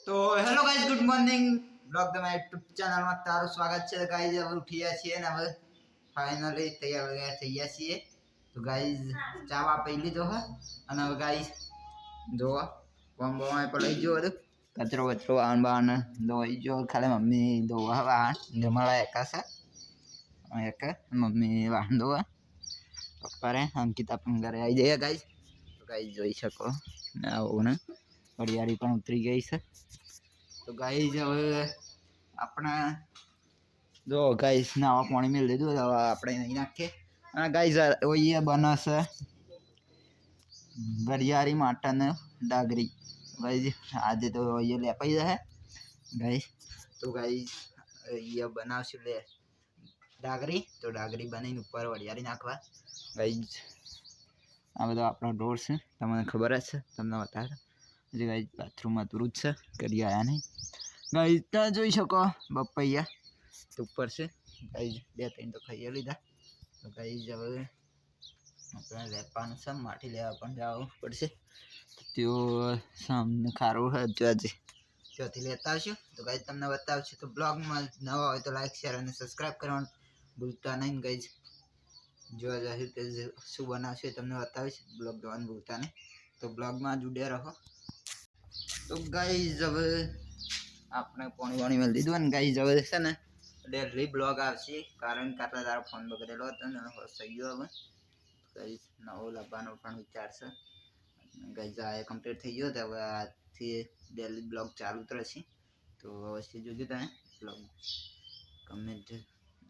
तो hello guys, good morning. Blog में YouTube channel में ताરું સ્વાગત છે ગાઈસ। હવે ઉઠ્યા છીએ ને હવે ફાઇનલી તૈયાર થઈ ગયા છીએ। તો ગાઈસ ચા વા પી લીધો હે અને હવે ગાઈસ જો કોમ્બો માં પડી ગયો હતો કચરો કચરો આન બાન ધોઈ જો ખાલી મમ્મી ધોવા વાહન જમાડા એકાસા એક મમ્મી વાહન ધોવા પપ્પા રે અંકિતા પણ ઘરે આવી જાય ગાઈસ। તો ગાઈસ જોઈ શકો આવું ને ઘડિયાળી પણ ઉતરી ગઈ છે। तो गाइस હવે આપણે જો ગાઈસ નાવા પાણી મેં લીધું હવે આપણે નહીં નાખીએ અને ગાઈસ ઓઈએ બનાશે ઘડિયાળી માટને ડાગરી ગાઈસ આજે તો ઓઈએ લેપાઈ જશે ગાઈસ। તો ગાઈસ ये બનાવશું લે ડાગરી તો ડાગરી બનાવીને ઉપર ઘડિયાળી નાખવા ગાઈસ। આ બધો આપણો ઢોર છે તમને ખબર જ છે તમને બતાવે જે ગાઈસ બાથરૂમમાં તુરું જ છે કરી આયા નહીં गाइस ता જોઈ શકો બપૈયા તો ઉપર છે ગાइस બે ત્રણ તો ખાઈ લીધા। તો ગાइस હવે આપણે લેપાનું છે માટી લેવા પણ જવું પડશે તો સામને ખારો હે જોજે ત્યાંથી લેતા આવશું। તો ગાइस તમને બતાવશું તો બ્લોગમાં નવા હોય તો લાઈક શેર અને સબસ્ક્રાઇબ કરવાનું ભૂલતા નહીં गाइस। જોવા જશે કે શું બનાવશે તમને બતાવીશ બ્લોગ જોવાનું ભૂલતા નહીં તો બ્લોગમાં जुड़े રહો। तो गाइस હવે આપણે પાણી વાણી મેં લીધું ને ગાઈસ હવે છે ને ડેલી બ્લોગ આવશે કારણ કે આટલા તારો ફોન બગડેલો હતો ને થઈ ગયો હવે ગાઈસ નવો લાવવાનો પણ વિચાર છે ગાઈસ આ કમ્પ્લીટ થઈ ગયો તો હવે આજથી ડેલી બ્લોગ ચાલુ જ રહેશે। તો અવશ્ય જોજો તમે બ્લોગ કમેન્ટ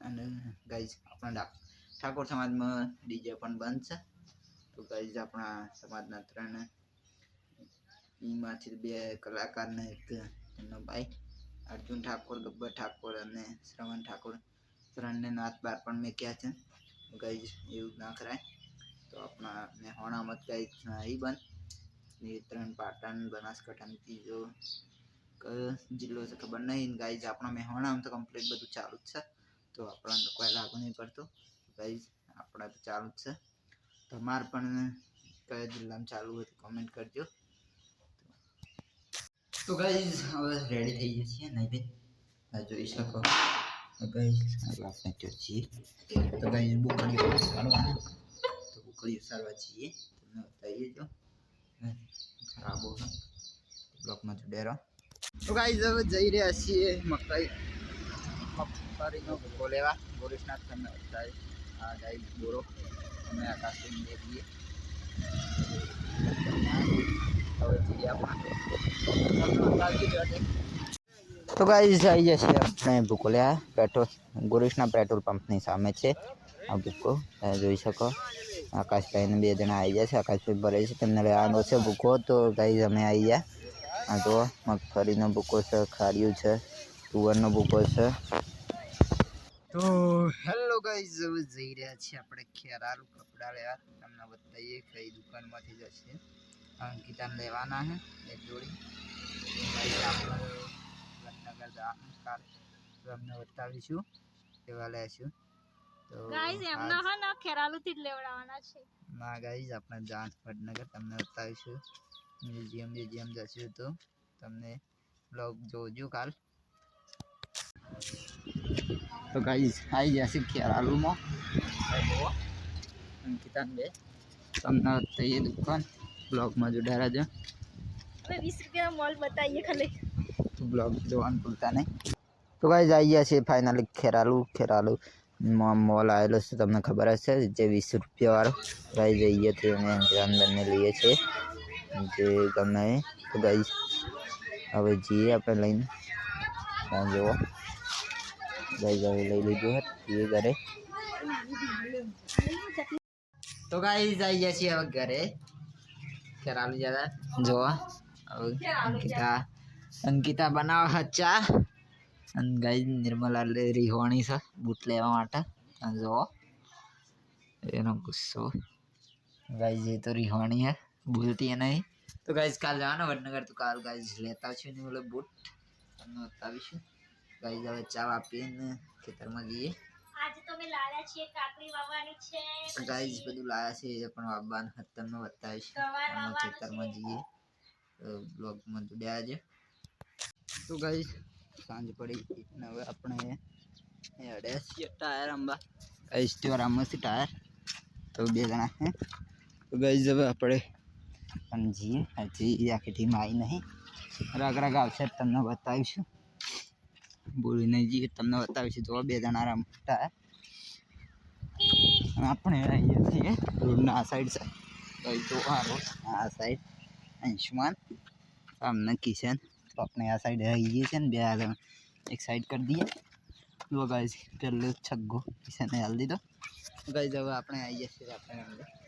અને ગાઈસ આપણા ઠાકોર સમાજમાં ડીજે પણ બંધ છે। તો ગાઈસ આપણા સમાજના ત્રણ એમાંથી બે કલાકારને એક એમનો ભાઈ अर्जुन ठाकुर गब्बर ठाकुर અને શ્રવણ ઠાકોર ત્રણને નાત બાર પણ મેં ક્યાં છે ગાઈસ એવું ના કરાય। તો આપણા મેહોણામાં ગાઈસ નહીં બન એ ત્રણ પાટણ બનાસકાંઠાની ત્રીજો કયો જિલ્લો છે ખબર નહીં ગાઈસ આપણા મેહોણામાં તો કમ્પ્લીટ બધું ચાલુ જ છે। તો આપણને તો કોઈ લાગુ નહીં પડતો ગાઈસ આપણા તો ચાલુ જ છે તમારે પણ કયા જિલ્લામાં ચાલુ હોય તો કમેન્ટ કરજો। तो गाइस હવે રેડી થઈ ગયા છીએ નહીં બે આ જોઈ શકો ગાઈસ આપણે ચોચી તો ગાઈસ બુકડીઓ સારવાના તો બુકડીઓ સારવા છીએ તમને બતાવીએ જો ખરાબ હો બ્લોકમાં જોડે રહો। તો ગાઈસ હવે જઈ રહ્યા છીએ મગફળીનો ભૂકો લેવા ગોરેશનાથ તમને બતાવી આ ગાઈસ બોરો અમે આકાશથી મેળવીએ तो गाइस आई जैसे अपने भूको लिया पेट्रोल गुरुशना पेट्रोल पंप ની સામે છે આ ભૂકો જોઈ શકો આકાશભાઈ ને બે જણા આવી ગયા છે આકાશભાઈ ભરે છે તેમને લેવાનો છે ભૂકો। તો ગાઈસ અમે આવી ગયા આ તો મગફળીનો ભૂકો છે ખાર્યું છે તુવરનો ભૂકો છે। તો હેલો ગાઈસ હવે જઈ રહ્યા છીએ આપણે ખેરાલુ કપડા લેવા તમને બતાવીએ કઈ દુકાનમાંથી જશે अंकिता लेवाना है एक जोड़ी वडनगर जવાનું કાર તો અમને બતાવીશું કેવા લેશું। તો ગાઈસ એમના હે ને ખેરાલુ થી જ લેવડાવવાના છે ના ગાઈસ આપણે જાન વડનગર તમને બતાવીશું મ્યુઝિયમ જશું તો તમને બ્લોગ જોજો કાલ। તો ગાઈસ આવી જશે ખેરાલુમાં અંકિતા બે તમને બતાવીએ દુકાન ब्लॉग में जुड़ा रहो। अबे 20 रुपया मॉल बताइए खाली तो ब्लॉग જોવાનું ભૂલતા નહીં। તો ગાઈસ આવી ગયા છે ફાઇનલી ખેરાલુ मॉल आएलो છે તમને ખબર હશે જે 20 રૂપિયા વાળો ગાઈસ જઈએ તો અમે અંદરને લઈએ છે જે ગમે તો ગાઈસ હવે જઈએ આપણે લઈને જોવો ગાઈસ હવે લઈ લીધું છે એ ઘરે। તો ગાઈસ આવી ગયા છે હવે ઘરે खेरालू ज्यादा जो अंकिता बनाव चा गाइस निर्मला रिहोणी से बूट लेवा माटे जो एनो गुस्सो गाइस ये तो रिहोणी है भूलती है नहीं। तो गाइस काल जाना वडनगर तो काल गाइस लेता छू ने बोले बूट તમને બતાવીશું ગાઈસ હવે ચા આપીને ખેતરમાં જઈએ आज तो मैं लाया छे काकड़ी वावવાની છે ગાઈસ બધું લાયા છે પણ વાવવાનું તમને બતાવીશ ખેતરમાં જઈએ બ્લોગમાં જોડ્યા છે। તો ગાઈસ સાંજ પડી ને હવે આપણે હેડે છીએ ટાયર આંબા ગાઈસ તો આરામથી ટાયર તો બે જણા હે તો ગાઈસ હવે આપણે સમજીએ હજી આખી ટીમ આવી નહીં રગ આવશે તમને બતાવીશું બોલી નહીં જઈએ તમને બતાવીશું તો બે જણા રમતા આપણે આવીએ છીએ રોડના આ સાઈડ છે કઈ તો આ રોડ આ સાઈડ અંશુમાન સામને કિશન તો આપણે આ સાઈડ આવીએ છીએ ને બે આગળ એક સાઈડ કરી દઈએ તો ગાઈસ પહેલો છગ્ગો કિશને હાલ દીધો ગાઈસ હવે આપણે આવીએ છીએ આપણે